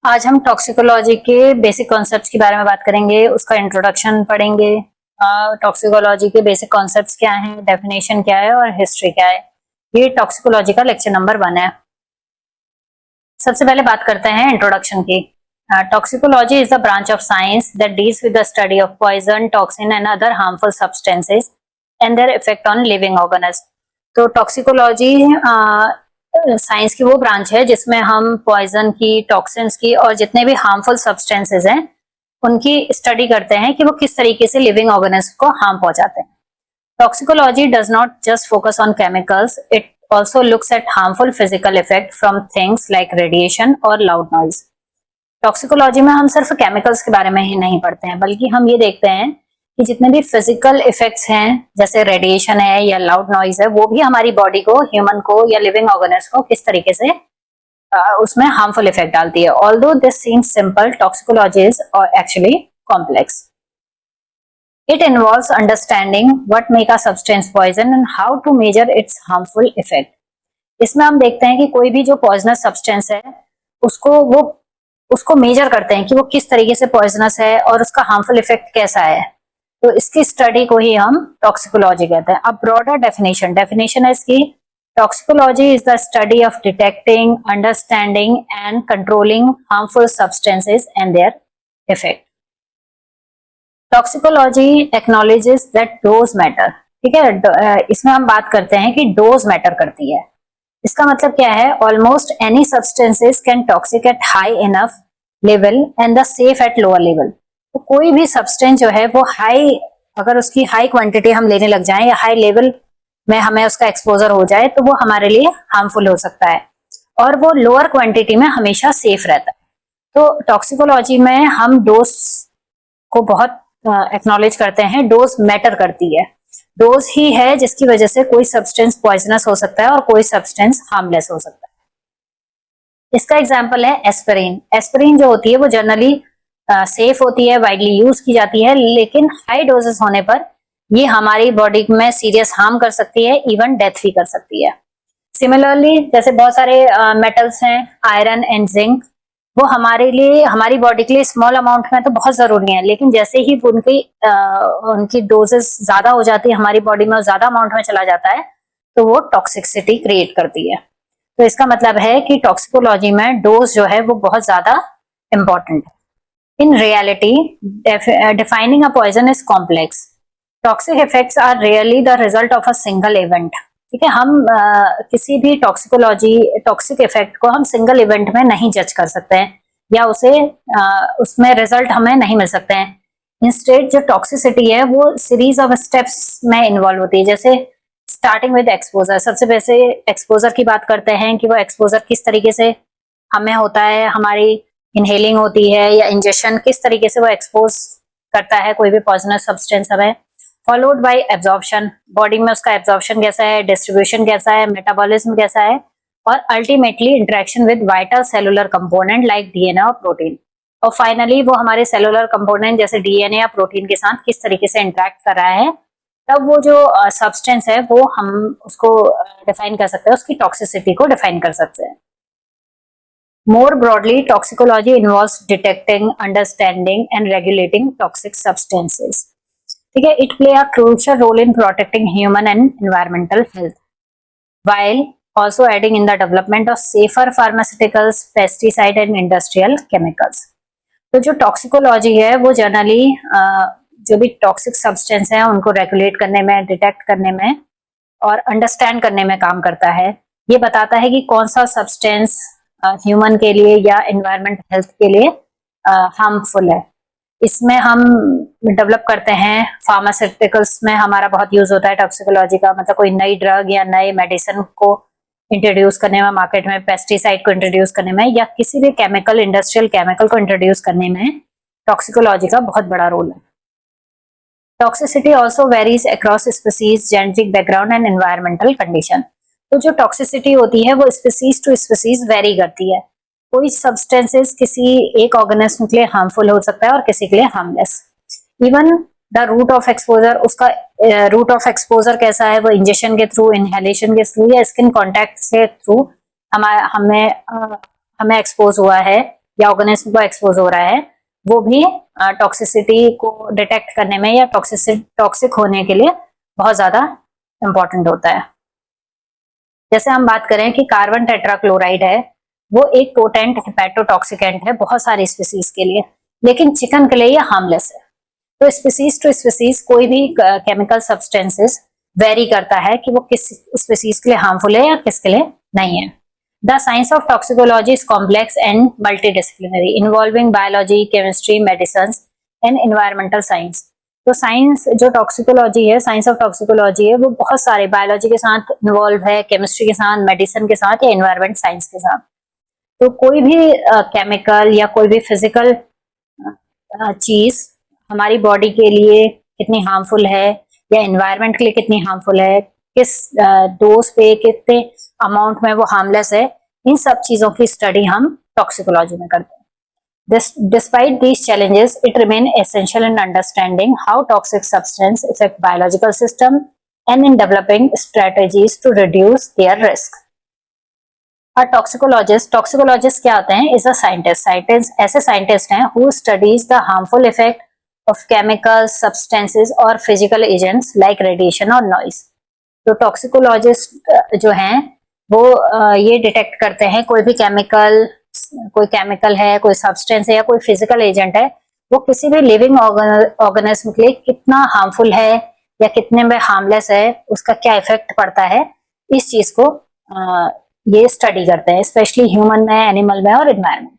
आज हम टॉक्सिकोलॉजी के बेसिक कॉन्सेप्ट्स के बारे में बात करेंगे, उसका इंट्रोडक्शन पढ़ेंगे। टॉक्सिकोलॉजी के बेसिक कॉन्सेप्ट्स क्या हैं, डेफिनेशन क्या है और हिस्ट्री क्या है। ये टॉक्सिकोलॉजी का लेक्चर नंबर 1 है। सबसे पहले बात करते हैं इंट्रोडक्शन की। Toxicology is the branch of science that deals with the study of poison, toxin and other harmful substances and their effect on living organism. तो टॉक्सिकोलॉजी साइंस की वो ब्रांच है जिसमें हम पॉइजन की, टॉक्सिन्स की और जितने भी हार्मफुल सब्सटेंसेस हैं उनकी स्टडी करते हैं कि वो किस तरीके से लिविंग ऑर्गेनिज्म को हार्म पहुंचाते हैं। Toxicology does not just focus on chemicals, it also looks at harmful physical effect from things like radiation और loud noise। टॉक्सिकोलॉजी में हम सिर्फ केमिकल्स के बारे में ही नहीं पढ़ते हैं, बल्कि हम ये देखते हैं कि जितने भी फिजिकल इफेक्ट्स हैं, जैसे रेडिएशन है या लाउड नॉइज है, वो भी हमारी बॉडी को, ह्यूमन को या लिविंग ऑर्गेनिज्म को किस तरीके से उसमें हार्मफुल इफेक्ट डालती है। Although this seems simple, toxicology is actually complex. It involves understanding what make a substance poison and how to measure its harmful effect। इसमें हम देखते हैं कि कोई भी जो पॉइजनस सब्सटेंस है उसको मेजर करते हैं कि वो किस तरीके से पॉइजनस है और उसका हार्मफुल इफेक्ट कैसा है। तो इसकी स्टडी को ही हम टॉक्सिकोलॉजी कहते हैं। अब ब्रॉडर डेफिनेशन है इसकी। Toxicology is the study of detecting, understanding and controlling harmful substances and their effect. Toxicology acknowledges that dose matter. ठीक है, इसमें हम बात करते हैं कि डोज मैटर करती है। इसका मतलब क्या है? Almost any substances can toxic at high enough level and the safe at lower level. तो कोई भी सब्सटेंस जो है वो हाई, अगर उसकी हाई क्वांटिटी हम लेने लग जाएं या हाई लेवल में हमें उसका एक्सपोजर हो जाए तो वो हमारे लिए हार्मफुल हो सकता है, और वो लोअर क्वांटिटी में हमेशा सेफ रहता है। तो टॉक्सिकोलॉजी में हम डोज को बहुत एक्नॉलेज करते हैं। डोज मैटर करती है। डोज ही है जिसकी वजह से कोई सब्सटेंस पॉइजनस हो सकता है और कोई सब्सटेंस हार्मलेस हो सकता है। इसका एग्जांपल है एस्पिरिन। एस्पिरिन जो होती है वो जनरली सेफ होती है, वाइडली यूज की जाती है, लेकिन हाई डोजेस होने पर ये हमारी बॉडी में सीरियस हार्म कर सकती है, इवन डेथ भी कर सकती है। सिमिलरली जैसे बहुत सारे मेटल्स हैं, आयरन एंड जिंक, वो हमारे लिए, हमारी बॉडी के लिए स्मॉल अमाउंट में तो बहुत जरूरी है, लेकिन जैसे ही उनकी डोजेस ज्यादा हो जाती है हमारी बॉडी में और ज्यादा अमाउंट में चला जाता है तो वो टॉक्सिसिटी क्रिएट करती है। तो इसका मतलब है कि टॉक्सिकोलॉजी में डोज जो है वो बहुत ज्यादा इंपॉर्टेंट है। In reality defining a poison is complex. Toxic effects are really the result of a single event. ठीक है, हम किसी भी टॉक्सिक इफेक्ट को हम सिंगल इवेंट में नहीं जज कर सकते हैं या उसमें रिजल्ट हमें नहीं मिल सकते हैं। इंस्टेड जो टॉक्सिसिटी है वो सीरीज ऑफ स्टेप्स में इन्वॉल्व होती है। जैसे स्टार्टिंग विद एक्सपोजर, सबसे पहले एक्सपोजर की बात करते हैं कि वो एक्सपोजर किस तरीके से हमें होता है, हमारी इनहेलिंग होती है या इंजेक्शन, किस तरीके से वो एक्सपोज करता है कोई भी पॉइजनस सब्सटेंस हमें। फॉलोड बाय एब्जॉर्प्शन, बॉडी में उसका एब्जॉर्प्शन कैसा है, डिस्ट्रीब्यूशन कैसा है, मेटाबॉलिज्म कैसा है, और ultimately interaction with vital cellular component like DNA और प्रोटीन। और फाइनली वो हमारे सेलुलर कंपोनेंट जैसे डीएनए या प्रोटीन के साथ किस तरीके से इंटरेक्ट कर रहा है, तब वो जो सब्सटेंस है वो हम उसको डिफाइन कर सकते हैं, उसकी टॉक्सिसिटी को डिफाइन कर सकते हैं। More broadly, toxicology involves detecting, understanding and regulating toxic substances। ठीक है, it play a crucial role in protecting human and environmental health, while also aiding in the development of safer pharmaceuticals, pesticide and industrial chemicals। तो जो toxicology है वो generally जो भी toxic substance है उनको रेगुलेट करने में, डिटेक्ट करने में और अंडरस्टैंड करने में काम करता है। ये बताता है कि कौन सा सब्सटेंस ह्यूमन के लिए या एनवायरमेंट हेल्थ के लिए हार्मफुल है। इसमें हम डेवलप करते हैं, फार्मास्यूटिकल्स में हमारा बहुत यूज होता है टॉक्सिकोलॉजी का, मतलब कोई नई ड्रग या नए मेडिसिन को इंट्रोड्यूस करने में, मार्केट में पेस्टिसाइड को इंट्रोड्यूस करने में, या किसी भी केमिकल, इंडस्ट्रियल केमिकल को इंट्रोड्यूस करने में टॉक्सिकोलॉजी का बहुत बड़ा रोल है। Toxicity also varies across species, genetic background and environmental condition. तो जो टॉक्सिसिटी होती है वो स्पीसीज टू स्पीसीज वेरी करती है। कोई सब्सटेंसेस किसी एक ऑर्गेनिज्म के लिए हार्मफुल हो सकता है और किसी के लिए harmless. Even the route of exposure, उसका रूट ऑफ एक्सपोजर कैसा है, वो इंजेक्शन के थ्रू, इनहेलेशन के थ्रू या स्किन कॉन्टैक्ट के थ्रू हमें एक्सपोज हुआ है, या ऑर्गेनिज्म को एक्सपोज हो रहा है, वो भी टॉक्सिसिटी को डिटेक्ट करने में या टॉक्सिक होने के लिए बहुत ज्यादा इंपॉर्टेंट होता है। जैसे हम बात करें कि कार्बन टेट्राक्लोराइड है, वो एक पोटेंट हेपेटोटॉक्सिकेंट है बहुत सारी स्पीसीज के लिए, लेकिन चिकन के लिए ये हार्मलेस है। तो स्पीसीज टू स्पीसीज कोई भी केमिकल सब्सटेंसेस वेरी करता है कि वो किस स्पीसीज के लिए हार्मफुल है या किसके लिए नहीं है। The science of toxicology is complex and multidisciplinary involving biology, chemistry, medicine and environmental science. तो साइंस जो टॉक्सिकोलॉजी है, साइंस ऑफ टॉक्सिकोलॉजी है, वो बहुत सारे बायोलॉजी के साथ इन्वॉल्व है, केमिस्ट्री के साथ, मेडिसिन के साथ या एनवायरमेंट साइंस के साथ। तो कोई भी केमिकल या कोई भी फिजिकल चीज हमारी बॉडी के लिए कितनी हार्मफुल है या एनवायरमेंट के लिए कितनी हार्मफुल है, किस डोज पे कितने अमाउंट में वो हार्मलेस है, इन सब चीजों की स्टडी हम टॉक्सिकोलॉजी में करते हैं। Despite these challenges, it remains essential in understanding how toxic substances affect biological system and in developing strategies to reduce their risk. A toxicologist क्या होते हैं? Is a scientist ऐसे scientist हैं who studies the harmful effect of chemicals, substances or physical agents like radiation or noise. तो toxicologist जो हैं वो ये डिटेक्ट करते हैं कोई भी कोई केमिकल है, कोई सब्सटेंस है या कोई फिजिकल एजेंट है, वो किसी भी लिविंग ऑर्गेनिज्म के लिए कितना हार्मफुल है या कितने में हार्मलेस है, उसका क्या इफेक्ट पड़ता है, इस चीज को ये स्टडी करते हैं, स्पेशली ह्यूमन में, एनिमल में और एनवायरमेंट।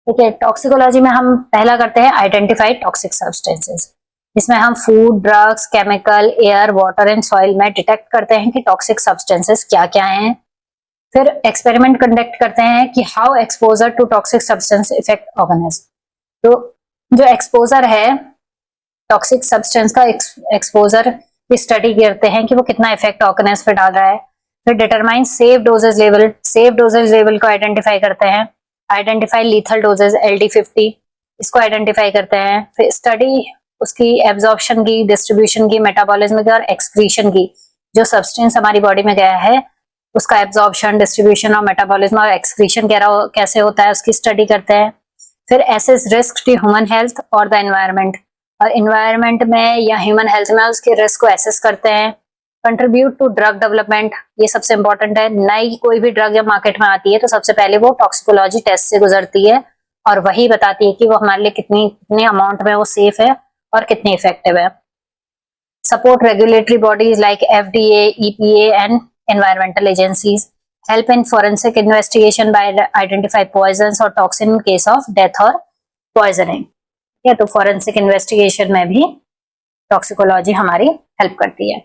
ठीक है, टॉक्सिकोलॉजी में हम पहला करते हैं आइडेंटिफाई टॉक्सिक सब्सटेंसेस। इसमें हम food, drugs, chemical, air, water and soil में डिटेक्ट करते हैं कि टॉक्सिक सब्सटेंसेस क्या क्या हैं। फिर एक्सपेरिमेंट कंडक्ट करते हैं कि how exposure to toxic substance effect organism. तो जो एक्सपोजर है टॉक्सिक सब्सटेंस का, एक्सपोजर की स्टडी करते हैं कि वो कितना इफेक्ट ऑर्गेनिज्म पे डाल रहा है। फिर डिटरमाइन सेफ डोजेज लेवल को आइडेंटिफाई करते हैं। आइडेंटिफाई लीथल डोजेज LD50, इसको आइडेंटिफाई करते हैं। फिर स्टडी उसकी एब्जॉर्प्शन की, डिस्ट्रीब्यूशन की, मेटाबॉलिज्म की और एक्सक्रीशन की। जो सब्सटेंस हमारी बॉडी में गया है उसका एब्जॉर्प्शन, डिस्ट्रीब्यूशन और मेटाबॉलिज्म और एक्सक्रीशन कैसे होता है, उसकी स्टडी करते हैं। फिर assess risk to human health और द एनवायरमेंट, और एनवायरमेंट में या ह्यूमन हेल्थ में उसके रिस्क को एसेस करते हैं। कंट्रीब्यूट टू ड्रग डेवलपमेंट, ये सबसे इंपॉर्टेंट है। नई कोई भी ड्रग जब मार्केट में आती है तो सबसे पहले वो टॉक्सिकोलॉजी टेस्ट से गुजरती है और वही बताती है कि वो हमारे लिए कितने अमाउंट में वो सेफ है और कितनी इफेक्टिव है। Support regulatory bodies like FDA, EPA and environmental agencies, help in forensic investigation by identify poisons or toxin in case of death or poisoning। या तो forensic investigation में भी टॉक्सिकोलॉजी हमारी हेल्प करती है।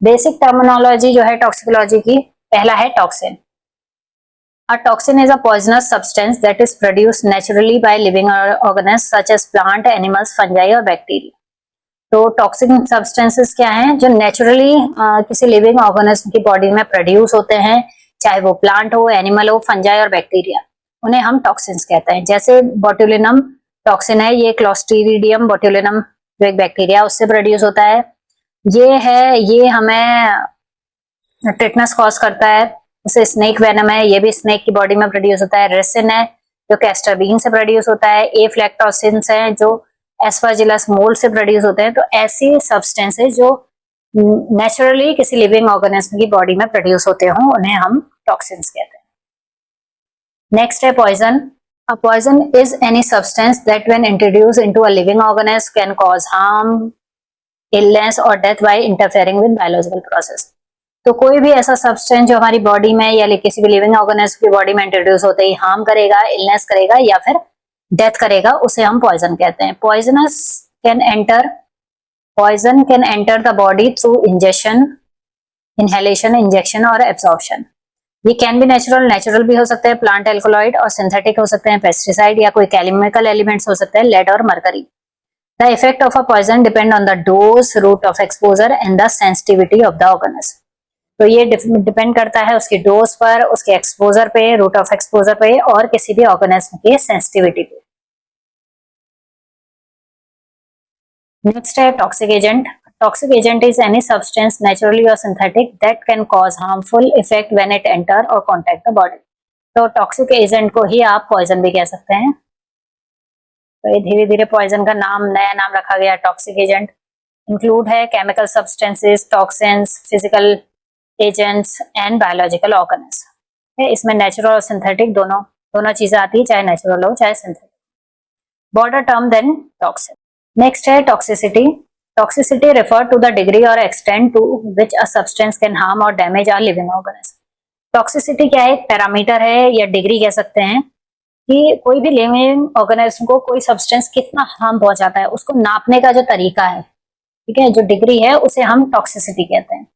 बेसिक टर्मिनोलॉजी जो है टॉक्सिकोलॉजी की, पहला है toxin. A toxin is a poisonous substance that is produced naturally by living organisms such as plant, animals, fungi और bacteria। तो टॉक्सिक सब्सटेंसेस क्या हैं? जो नेचुरली किसी लिविंग ऑर्गेनिज्म की बॉडी में प्रोड्यूस होते हैं, चाहे वो प्लांट हो, एनिमल हो, फंजाई और बैक्टीरिया, उन्हें हम टॉक्सिन्स कहते हैं। जैसे बोट्युलिनम टॉक्सिन है, ये क्लोस्ट्रीडियम बोट्युलिनम जो एक बैक्टीरिया उससे प्रोड्यूस होता है। ये हमें टिटनस कॉज करता है। जैसे स्नेक वेनम है, ये भी स्नेक की बॉडी में प्रोड्यूस होता है। रेसिन है जो कैस्टर बीन से प्रोड्यूस होता है। एफ्लैक्टोसिन्स है जो एस्परजिलस मोल्ड से प्रोड्यूस होते हैं। तो ऐसी सब्सटेंसेस जो नेचुरली किसी लिविंग ऑर्गेनिज्म की बॉडी में प्रोड्यूस होते हों उन्हें हम टॉक्सिन्स कहते हैं। नेक्स्ट है poison. A poison is any substance that when introduced into a living organism can cause harm, illness or death by interfering with biological process। तो कोई भी ऐसा सब्सटेंस जो हमारी बॉडी में या किसी भी लिविंग ऑर्गेनिज्म की बॉडी में इंट्रोड्यूस होते ही हार्म करेगा, इलनेस करेगा या फिर डेथ करेगा, उसे हम पॉइजन कहते हैं। Poison can enter the body through injection, inhalation, injection और एब्जॉर्प्शन। ये कैन बी नेचुरल भी हो सकते हैं, प्लांट एल्कोलॉइड, और सिंथेटिक हो सकते हैं, पेस्टिसाइड या कोई केमिकल एलिमेंट्स हो सकते हैं, लेड और mercury. The effect of a poison depend on the dose, route of exposure and the sensitivity of the organism. तो ये डिपेंड करता है उसकी डोज पर, उसके एक्सपोजर पे, रूट ऑफ एक्सपोजर पे और किसी भी ऑर्गेनिज्म की सेंसिटिविटी पे। नेक्स्ट है toxic agent. Toxic agent is any substance, naturally or synthetic, that can cause harmful effect when it enter or contact the body। तो टॉक्सिक एजेंट को ही आप पॉइजन भी कह सकते हैं। तो ये धीरे धीरे पॉइजन का नाम, नया नाम रखा गया टॉक्सिक एजेंट। इंक्लूड है chemical substances, toxins, physical agents and biological organism. इसमें नेचुरल और सिंथेटिक दोनों चीजें आती है, चाहे नेचुरल हो चाहे synthetic. Broader term than toxin. Next है toxicity. Toxicity refer to the degree और extent to which a substance can harm और damage a living organism. Toxicity क्या है? एक पैरामीटर है या डिग्री कह सकते हैं कि कोई भी लिविंग ऑर्गेनिज्म को कोई सब्सटेंस कितना हार्म पहुंचाता है, उसको नापने का जो तरीका है, ठीक है, जो डिग्री है, उसे हम टॉक्सिसिटी कहते हैं।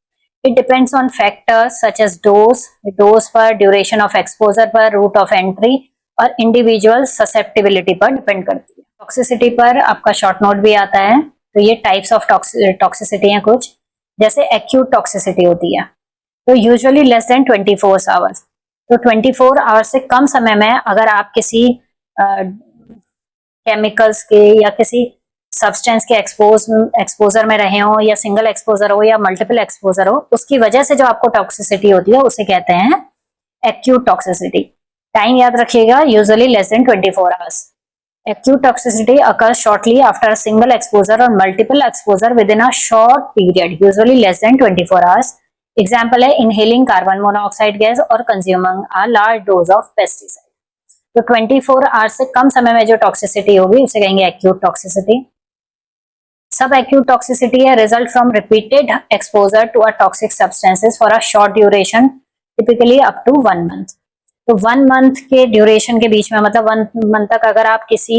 It depends on factors such as dose पर, ड्यूरेशन ऑफ एक्सपोजर पर, रूट ऑफ एंट्री और इंडिविजुअल ससेप्टिबिलिटी पर डिपेंड करती है। टॉक्सिसिटी पर आपका शॉर्ट नोट भी आता है। तो ये टाइप्स ऑफ टॉक्सिसिटी हैं कुछ, जैसे एक्यूट टॉक्सिसिटी होती है, तो यूजुअली लेस देन 24 आवर्स। तो 24 आवर्स से कम समय में अगर आप किसी केमिकल्स के या किसी सब्सटेंस के एक्सपोजर में रहे हो, या सिंगल एक्सपोजर हो या मल्टीपल एक्सपोजर हो, उसकी वजह से जो आपको टॉक्सिसिटी होती है उसे कहते हैं एक्यूट टॉक्सिसिटी। टाइम याद रखिएगा, usually less than 24 hours. Acute toxicity occurs shortly after a single exposure or multiple exposure within a short period, usually less than 24 hours. Example है inhaling carbon monoxide gas और consuming a large dose of pesticide. तो 24 hours से कम समय में जो toxicity होगी उसे कहेंगे acute toxicity. सब acute toxicity है result from repeated exposure to a toxic substances for a short duration, typically up to 1 month. तो 1 मंथ के ड्यूरेशन के बीच में, मतलब 1 मंथ तक अगर आप किसी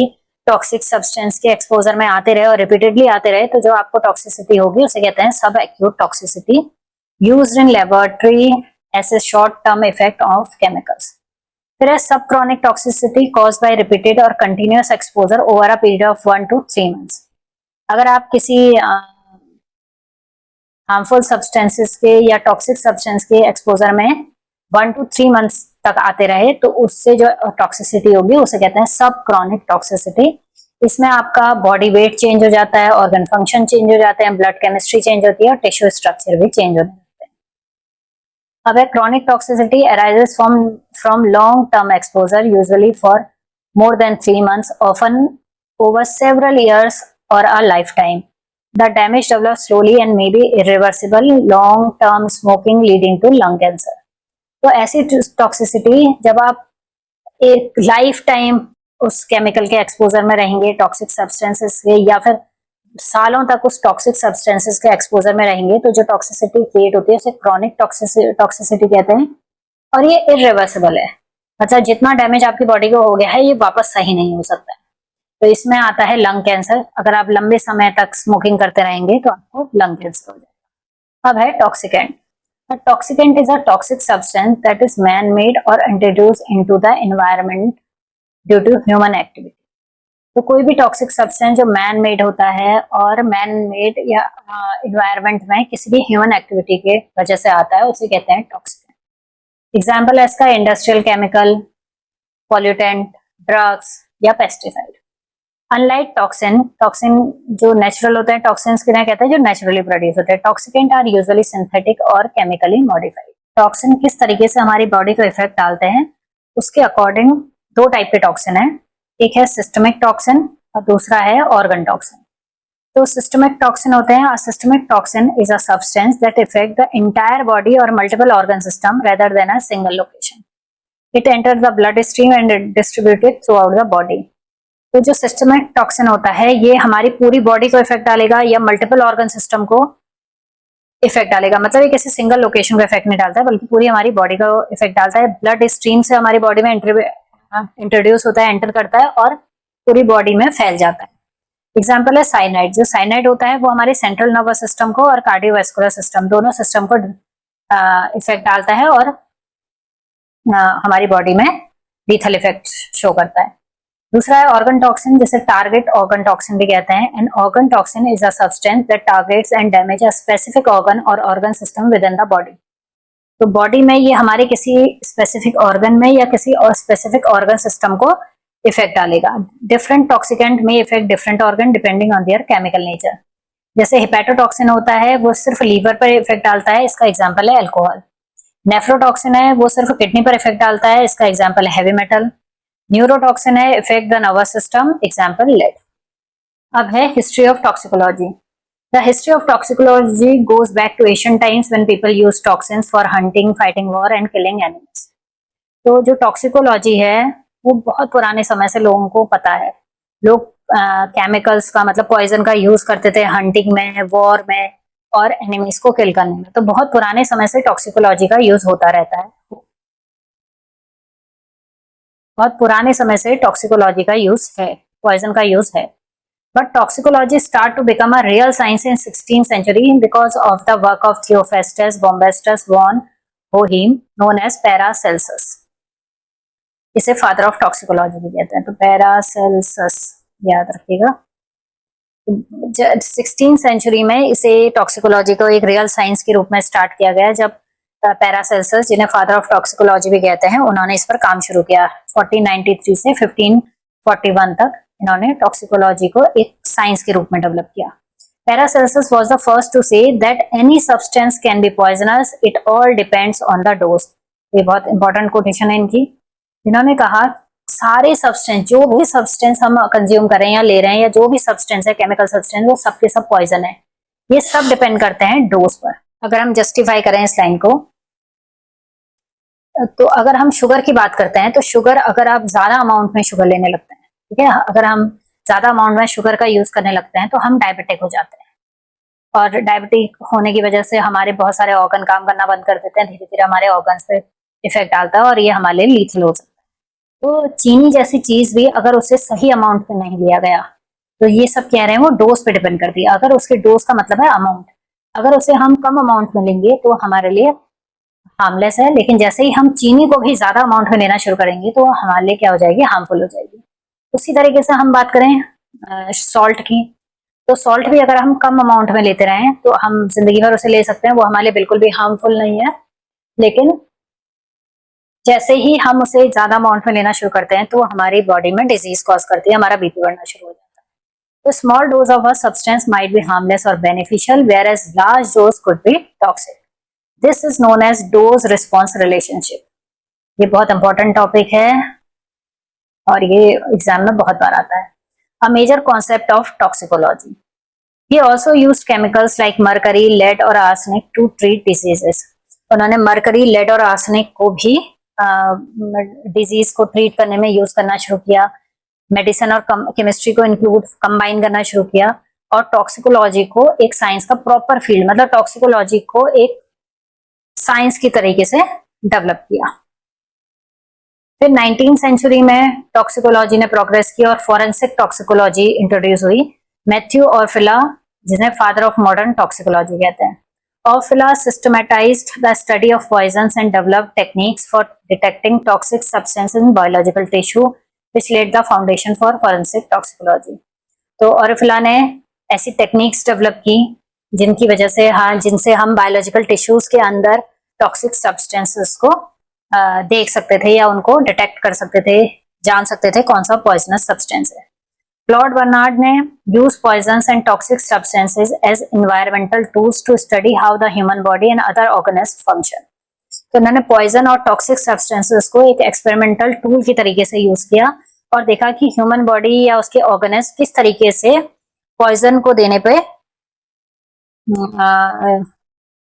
टॉक्सिक सब्सटेंस के एक्सपोजर में आते रहे और रिपीटेडली आते रहे, तो जो आपको टॉक्सिसिटी होगी उसे कहते हैं सब acute toxicity, used in laboratory as a short term effect of chemicals. फिर है सब chronic toxicity caused by repeated और continuous exposure over a period of 1 to 3 months। अगर आप किसी हार्मफुल सब्सटेंसेस के या टॉक्सिक सब्सटेंस के एक्सपोजर में 1 to 3 months तक आते रहे, तो उससे जो टॉक्सिसिटी होगी उसे कहते हैं सब क्रॉनिक टॉक्सिसिटी। इसमें आपका बॉडी वेट चेंज हो जाता है, ऑर्गन फंक्शन चेंज हो जाते हैं, ब्लड केमिस्ट्री चेंज होती है और टिश्यू स्ट्रक्चर भी चेंज होने लगते हैं। अब है chronic toxicity arises from long term exposure, usually for more than 3 months, often over several years और a life time. The damage develop slowly and may be irreversible, long term smoking leading to lung cancer. तो ऐसी toxicity, जब आप एक life time उस chemical के exposure में रहेंगे, टॉक्सिक सब्सटेंसेस के, या फिर सालों तक उस टॉक्सिक सब्सटेंसेस के एक्सपोजर में रहेंगे, तो जो टॉक्सिसिटी क्रिएट होती है उसे क्रॉनिक टॉक्सिसिटी कहते हैं। और ये इरिवर्सिबल है, मतलब जितना डैमेज आपकी बॉडी को हो गया है ये वापस सही नहीं हो सकता है। तो इसमें आता है लंग कैंसर। अगर आप लंबे समय तक स्मोकिंग करते रहेंगे तो आपको लंग कैंसर हो जाएगा। अब है toxicant. A toxicant is a toxic substance that is man-made or introduced into the environment due to human activity. तो कोई भी टॉक्सिक सब्सटेंस जो मैन मेड होता है और मैन मेड या इन्वायरमेंट में किसी भी ह्यूमन एक्टिविटी के वजह से आता है, उसे कहते हैं टॉक्सिकेंट। एग्जाम्पल है इसका इंडस्ट्रियल केमिकल, पॉल्यूटेंट, ड्रग्स या पेस्टिसाइड। अनलाइक टॉक्सिन जो नेचुरल होते हैं, टॉक्सिन्स किन्हें कहते हैं जो नेचुरली प्रोड्यूस होते हैं। टॉक्सिकेंट आर यूजुअली सिंथेटिक और केमिकली मॉडिफाइड। टॉक्सिन किस तरीके से हमारी बॉडी को इफेक्ट डालते हैं, उसके अकॉर्डिंग 2 टाइप के टॉक्सिन है। एक है सिस्टमिक टॉक्सिन और दूसरा है ऑर्गन टॉक्सिन। तो सिस्टमिक टॉक्सिन होते हैं, systemic toxin is a substance that effect the entire body और multiple organ system rather than a single location. It enter the blood stream and distributed throughout the body. तो जो systemic toxin होता है ये हमारी पूरी body को effect डालेगा या मल्टीपल ऑर्गन सिस्टम को इफेक्ट डालेगा। मतलब ये किसी सिंगल लोकेशन को इफेक्ट नहीं डालता है, बल्कि पूरी हमारी बॉडी को इफेक्ट डालता है। ब्लड स्ट्रीम से हमारी बॉडी में इंट्रोड्यूस होता है, एंटर करता है और पूरी बॉडी में फैल जाता है। एग्जाम्पल है साइनाइड। जो साइनाइड होता है वो हमारे सेंट्रल नर्वस सिस्टम को और कार्डियोवैस्कुलर सिस्टम, दोनों सिस्टम को इफेक्ट डालता है और हमारी बॉडी में लीथल इफेक्ट शो करता है। दूसरा है ऑर्गन टॉक्सिन, जिसे टारगेट ऑर्गन टॉक्सिन भी कहते हैं। And organ toxin is a substance that targets and damage a specific organ और organ system within the body. तो बॉडी में ये हमारे किसी स्पेसिफिक ऑर्गन में या किसी और स्पेसिफिक ऑर्गन सिस्टम को इफेक्ट डालेगा। डिफरेंट टॉक्सिकेंट में effect different organ depending on their chemical nature. जैसे हिपैटोटॉक्सिन होता है वो सिर्फ लीवर पर इफेक्ट डालता है, इसका एग्जाम्पल है अल्कोहल। नेफ्रोटॉक्सिन है वो सिर्फ किडनी पर इफेक्ट डालता है, इसका एग्जाम्पल है हैवी मेटल। न्यूरोटॉक्सिन है effect the nervous system, example lead. अब है history of toxicology. The history of toxicology goes back to ancient times when people use toxins for hunting, fighting war and killing animals. तो जो toxicology है वो बहुत पुराने समय से लोगों को पता है। लोग केमिकल्स का मतलब पॉइजन का यूज करते थे हंटिंग में, वॉर में और एनिमीज को किल करने में। तो बहुत पुराने समय से टॉक्सिकोलॉजी का यूज होता रहता है, बहुत पुराने समय से टॉक्सिकोलॉजी का यूज है, पॉइजन का यूज है। But toxicology start to become a real science in 16th century because of the work of Theophrastus Bombastus von Hohenheim known as Paracelsus. इसे फादर ऑफ टॉक्सिकोलॉजी भी कहते हैं, तो पैरासेल्सस याद रखिएगा। 16th सेंचुरी में इसे टॉक्सिकोलॉजी को एक रियल साइंस के रूप में स्टार्ट किया गया, जब पैरासेल्सस जिन्हें फादर ऑफ टॉक्सिकोलॉजी भी कहते हैं उन्होंने इस पर काम शुरू किया। 1493 से 1541 तक इन्होंने टॉक्सिकोलॉजी को एक साइंस के रूप में डेवलप किया। Paracelsus was the first to say that any substance can be poisonous, it all depends on the dose. ये बहुत इंपॉर्टेंट कोटेशन है इनकी। इन्होंने कहा सारे सब्सटेंस, जो भी सब्सटेंस हम कंज्यूम कर रहे हैं या ले रहे हैं या जो भी सब्सटेंस है केमिकल सब्सटेंस, वो सबके सब पॉइजन है। ये सब डिपेंड करते हैं डोज पर। अगर हम जस्टिफाई करें इस लाइन को, तो अगर हम शुगर की बात करते हैं तो शुगर अगर आप ज्यादा अमाउंट में शुगर लेने लगते हैं, ठीक है, अगर हम ज्यादा अमाउंट में शुगर का यूज करने लगते हैं तो हम डायबिटिक हो जाते हैं। और डायबिटिक होने की वजह से हमारे बहुत सारे ऑर्गन काम करना बंद कर देते हैं, धीरे धीरे हमारे ऑर्गन्स पे इफेक्ट डालता है और ये हमारे लिए लीथल हो सकता है। तो चीनी जैसी चीज भी अगर उसे सही अमाउंट में नहीं लिया गया, तो ये सब कह रहे हैं वो डोज पे डिपेंड करती है। अगर उसके डोज का मतलब है अमाउंट, अगर उसे हम कम अमाउंट में लेंगे तो हमारे लिए हार्मलेस है, लेकिन जैसे ही हम चीनी को भी ज्यादा अमाउंट में लेना शुरू करेंगे तो हमारे लिए क्या हो जाएगी, हार्मफुल हो जाएगी। उसी तरीके से हम बात करें सॉल्ट की, तो सॉल्ट भी अगर हम कम अमाउंट में लेते रहें तो हम जिंदगी भर उसे ले सकते हैं, वो हमारे लिए बिल्कुल भी हार्मफुल नहीं है। लेकिन जैसे ही हम उसे ज्यादा अमाउंट में लेना शुरू करते हैं तो हमारी बॉडी में डिजीज कॉज करती है, हमारा बीपी बढ़ना शुरू हो जाता है। तो small dose of a substance might be harmless और beneficial, whereas large dose could be toxic. This is known as dose response relationship. ये बहुत इंपॉर्टेंट टॉपिक है और ये एग्जाम में बहुत बार आता है। A major concept of toxicology. He also used chemicals like mercury, lead और arsenic to treat diseases. उन्होंने मरकरी, लेड और आर्सेनिक को भी डिजीज को ट्रीट करने में यूज करना शुरू किया। मेडिसिन और केमिस्ट्री को इंक्लूड कंबाइन करना शुरू किया और टॉक्सिकोलॉजी को एक साइंस का प्रॉपर फील्ड, मतलब टॉक्सिकोलॉजी को एक साइंस की तरीके से डेवलप किया। फिर 19th सेंचुरी में टॉक्सिकोलॉजी ने प्रोग्रेस की और फॉरेंसिक टॉक्सिकोलॉजी इंट्रोड्यूस हुई। मैथ्यू ऑर्फिला, जिन्हें फादर ऑफ मॉडर्न टॉक्सिकोलॉजी कहते हैं, Orfila systematized the study of poisons and developed techniques for detecting toxic substances in biological tissue which led the foundation for forensic toxicology. तो Orfila ने ऐसी techniques develop की जिनकी वजह से जिनसे हम बायोलॉजिकल टिश्यूज के अंदर टॉक्सिक सब्सटेंसेस को देख सकते थे या उनको डिटेक्ट कर सकते थे, जान सकते थे कौन सा पॉइजनस सब्सटेंस है। क्लॉड बर्नार्ड ने use poisons and toxic substances as environmental tools to study how the human body and other organism function. तो उन्होंने पॉइजन और टॉक्सिक सब्सटेंसेस को एक एक्सपेरिमेंटल टूल की तरीके से यूज किया और देखा कि ह्यूमन बॉडी या उसके ऑर्गेनिज्म किस तरीके से पॉइजन को देने पे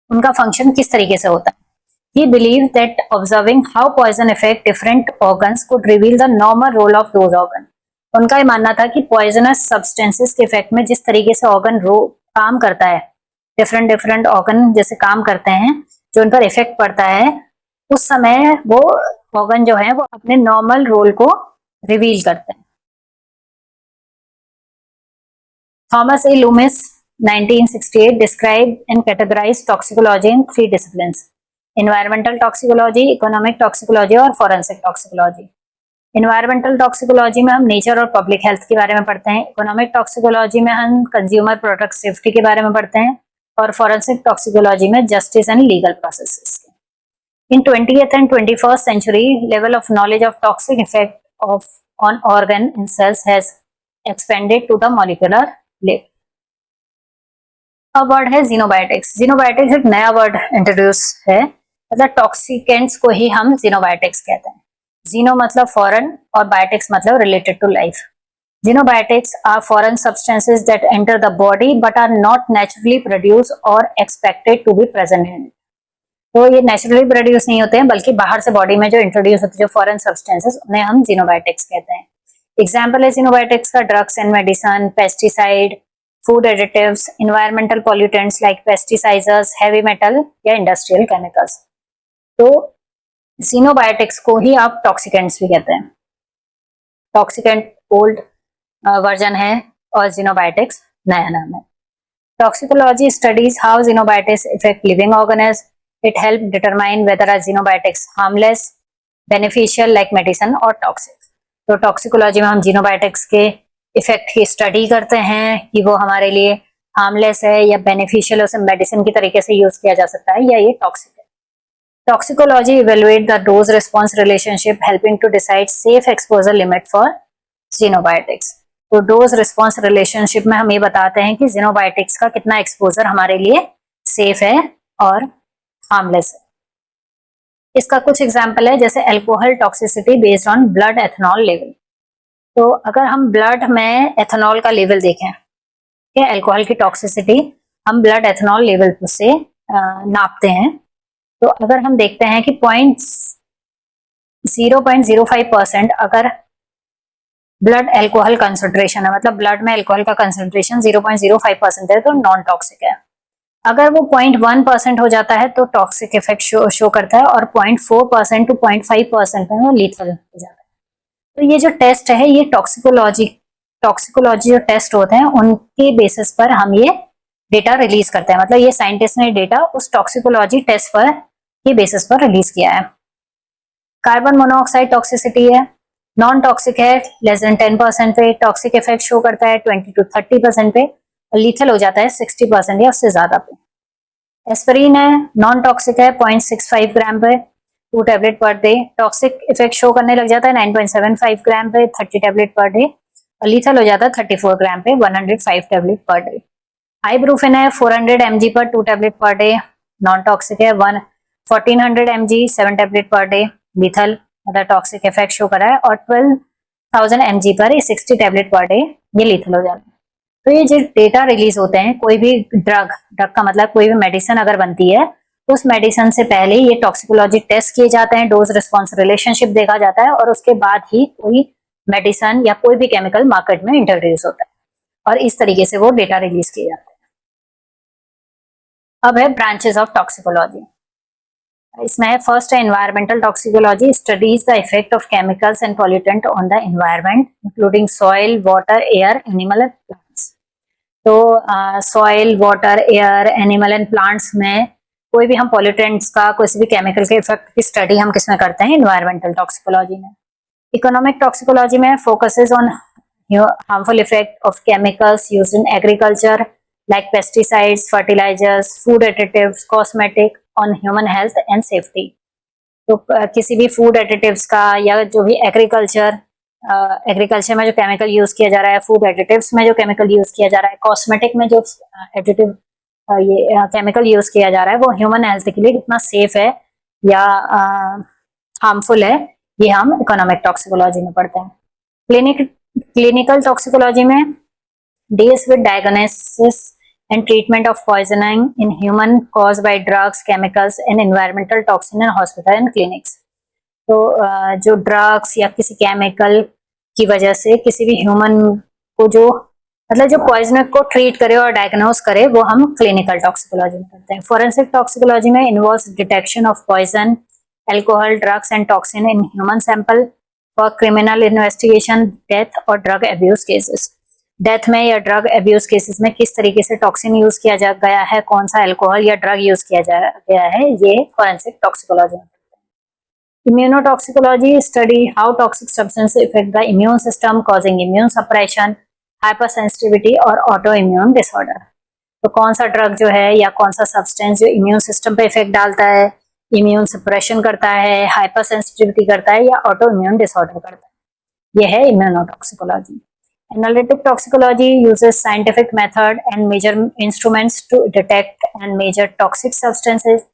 उनका फंक्शन किस तरीके से होता है। He believed that observing how poison affect different organs could reveal the normal role of those organs. उनका ये मानना था कि पॉइजनस सब्सटेंसेस के इफेक्ट में जिस तरीके से ऑर्गन काम करता है, डिफरेंट डिफरेंट ऑर्गन जैसे काम करते हैं, जो उन पर इफेक्ट पड़ता है, उस समय वो ऑर्गन जो है वो अपने नॉर्मल रोल को रिवील करते हैं। Thomas A Lumix 1968 described and categorized toxicology in 3 disciplines: environmental toxicology, economic toxicology और forensic toxicology। इन्वायरमेंटल टॉक्सिकोलॉजी में हम नेचर और पब्लिक हेल्थ के बारे में पढ़ते हैं, इकोनॉमिक टॉक्सिकोलॉजी में हम कंज्यूमर प्रोडक्ट सेफ्टी के बारे में पढ़ते हैं और फॉरेंसिक टॉक्सिकोलॉजी में justice and legal processes. In 20th and 21st century, level of knowledge of toxic effect of on organ in cells has expanded to the molecular level. अब word है जीनोबायोटिक्स। जीनोबायोटिक्स एक नया वर्ड इंट्रोड्यूस है मतलब toxicants को ही हम जीनोबायोटिक्स कहते हैं। जीनो मतलब फॉरेन और बायोटिक्स मतलब related to life. Xenobiotics are foreign substances that enter the body but are not naturally produced or expected to be present in it. तो ये नेचुरली प्रोड्यूस नहीं होते हैं बल्कि बाहर से बॉडी में जो इंट्रोड्यूस होते हैं जो फॉरेन सब्सटेंसेस उन्हें हम जीनोबायोटिक्स कहते हैं। एग्जाम्पल है जीनोबायोटिक्स का drugs and medicine, pesticide, food additives, environmental pollutants like plasticizers, heavy metal या इंडस्ट्रियल केमिकल्स। तो जीनोबायोटिक्स को ही आप टॉक्सिकेंट्स भी कहते हैं। टॉक्सिकेंट ओल्ड वर्जन है और जीनोबायोटिक्स नया नाम है। Toxicology studies how xenobiotics effect living organism. It help determine whether a xenobiotics harmless, beneficial like medicine or toxic. तो टॉक्सिकोलॉजी में हम जीनोबायोटिक्स के इफेक्ट की स्टडी करते हैं कि वो हमारे लिए हार्मलेस है या बेनिफिशियल, उसे मेडिसिन की तरीके से यूज किया जा सकता है या ये टॉक्सिक है। Toxicology evaluate the dose response relationship helping to decide safe exposure limit for xenobiotics. तो डोज रिस्पॉन्स रिलेशनशिप में हम ये बताते हैं कि जीनोबायोटिक्स का कितना एक्सपोजर हमारे लिए सेफ है और हार्मलेस है। इसका कुछ एग्जाम्पल है जैसे alcohol toxicity based on blood ethanol level. तो अगर हम ब्लड में एथेनॉल का लेवल देखें, ठीक है, एल्कोहल की टॉक्सिसिटी हम ब्लड एथेनॉल लेवल से नापते हैं। तो अगर हम देखते हैं कि 0.05% अगर ब्लड एल्कोहल कंसंट्रेशन है, मतलब ब्लड में एल्कोहल का कंसंट्रेशन 0.05% है तो नॉन टॉक्सिक है। अगर वो 0.1% हो जाता है तो टॉक्सिक इफेक्ट शो करता है और 0.4% टू 0.5% में वो लीथल हो जाता है। तो ये जो टेस्ट है ये टॉक्सिकोलॉजी जो टेस्ट होते हैं उनके बेसिस पर हम ये डेटा रिलीज करते हैं। मतलब ये साइंटिस्ट ने डेटा उस टॉक्सिकोलॉजी टेस्ट पर के बेसिस पर रिलीज किया है। कार्बन मोनोऑक्साइड टॉक्सिसिटी है, नॉन टॉक्सिक है लेस देन 10% पे, टॉक्सिक इफेक्ट शो करता है 20 to 30% पे, लीथल हो जाता है 60% या उससे ज्यादा पे। एस्पिरिन है, नॉन टॉक्सिक है 0.65 ग्राम पे, 2 tablet per day, toxic effect show करने लग जाता है 9.75 ग्राम पे, 30 टैबलेट पर डे, और लीथल हो जाता है 34 ग्राम पे, 105 टैबलेट पर डे। आइब्रूफिन है 400 mg पर 2 tablet per day, non toxic है 1400 mg 7 tablet per day, lethal मतलब टॉक्सिक इफेक्ट शो कर रहा है, और 12,000 mg पर 60 टैबलेट पर डे ये लीथल हो जाता है। तो ये जो डेटा रिलीज होते हैं, कोई भी ड्रग का मतलब कोई भी मेडिसिन अगर बनती है तो उस मेडिसिन से पहले ये टॉक्सिकोलॉजी टेस्ट किए जाते हैं, डोज रिस्पॉन्स रिलेशनशिप देखा जाता है और उसके बाद ही कोई मेडिसिन या कोई भी केमिकल मार्केट में इंट्रोड्यूस होता है और इस तरीके से वो डेटा रिलीज किए जाते हैं। अब है ब्रांचेस ऑफ टॉक्सिकोलॉजी। इसमें है फर्स्ट है environmental toxicology, studies the effect of chemicals and pollutant on the environment including soil, water, air, animal and plants. तो soil, water, air, animal and plants में कोई भी हम पॉल्यूटेंट्स का कोई भी केमिकल के इफेक्ट की स्टडी हम किसमें करते हैं? एनवायरमेंटल टॉक्सिकोलॉजी में। इकोनॉमिक टॉक्सिकोलॉजी में focuses on harmful effect of chemicals used in agriculture like pesticides, fertilizers, food additives, cosmetic on human health and safety. तो किसी भी फूड एडिटिव्स का या जो भी एग्रीकल्चर में जो केमिकल यूज किया जा रहा है, फूड एडिटिव्स में जो केमिकल यूज किया जा रहा है, कॉस्मेटिक में जो एडिटिव ये केमिकल यूज किया जा रहा है वो ह्यूमन हेल्थ के लिए कितना सेफ है या हार्मफुल है, ये हम इकोनॉमिक टॉक्सिकोलॉजी में पढ़ते हैं। क्लिनिकल टॉक्सिकोलॉजी में deals with diagnosis and treatment of poisoning in human caused by drugs, chemicals and environmental toxin in hospital and clinics. तो जो ड्रग्स या किसी केमिकल की वजह से किसी भी ह्यूमन को जो मतलब जो पॉइजन को ट्रीट करे और डायग्नोस करे वो हम क्लिनिकल टॉक्सिकोलॉजी में करते हैं। फोरेंसिक टॉक्सिकोलॉजी में involves detection of poison, alcohol, drugs and toxin in human sample for criminal investigation, death और ड्रग एब्यूज केसेस। डेथ में या ड्रग एब्यूज केसेस में किस तरीके से टॉक्सिन यूज किया जा गया है, कौन सा अल्कोहल या ड्रग यूज किया गया है, ये फोरेंसिक टॉक्सिकोलॉजी में। Immunotoxicology study how toxic substance effect the immune system causing immune suppression, hypersensitivity और ऑटो इम्यून डिसऑर्डर। तो कौन सा ड्रग जो है या कौन सा सब्सटेंस जो इम्यून सिस्टम पे इफेक्ट डालता है, इम्यून सप्रेशन करता है, हाइपरसेंसिटिविटी करता है या ऑटो इम्यून डिसऑर्डर करता है, यह है इम्यूनोटॉक्सिकोलॉजी। Analytic toxicology uses scientific method and measure instruments to detect and measure toxic substances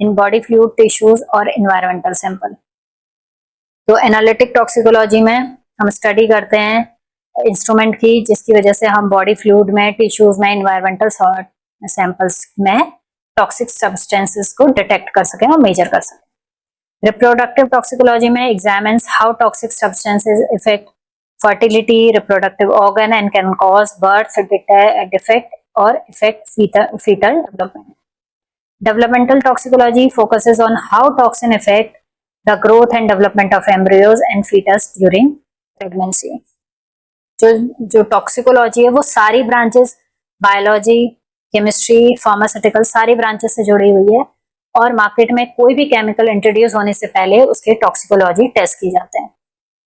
in body fluid, tissues और environmental sample. तो एनालिटिक टॉक्सिकोलॉजी में हम स्टडी करते हैं इंस्ट्रूमेंट की, जिसकी वजह से हम बॉडी फ्लूइड में, टिश्यूज में, इन्वायरमेंटल सैंपल्स में टॉक्सिक सब्सटेंसेस को डिटेक्ट कर सकें और मेजर कर सकें। रिप्रोडक्टिव टॉक्सिकोलॉजी में examines how toxic substances effect fertility, reproductive organ and can cause birth defect or affect fetal development. Developmental toxicology focuses on how toxin affect the growth and development of embryos and fetus during pregnancy. जो toxicology है वो सारी branches, biology, chemistry, pharmaceutical, सारी branches से जुड़ी हुई है और मार्केट में कोई भी केमिकल इंट्रोड्यूस होने से पहले उसके टॉक्सिकोलॉजी टेस्ट की जाते हैं।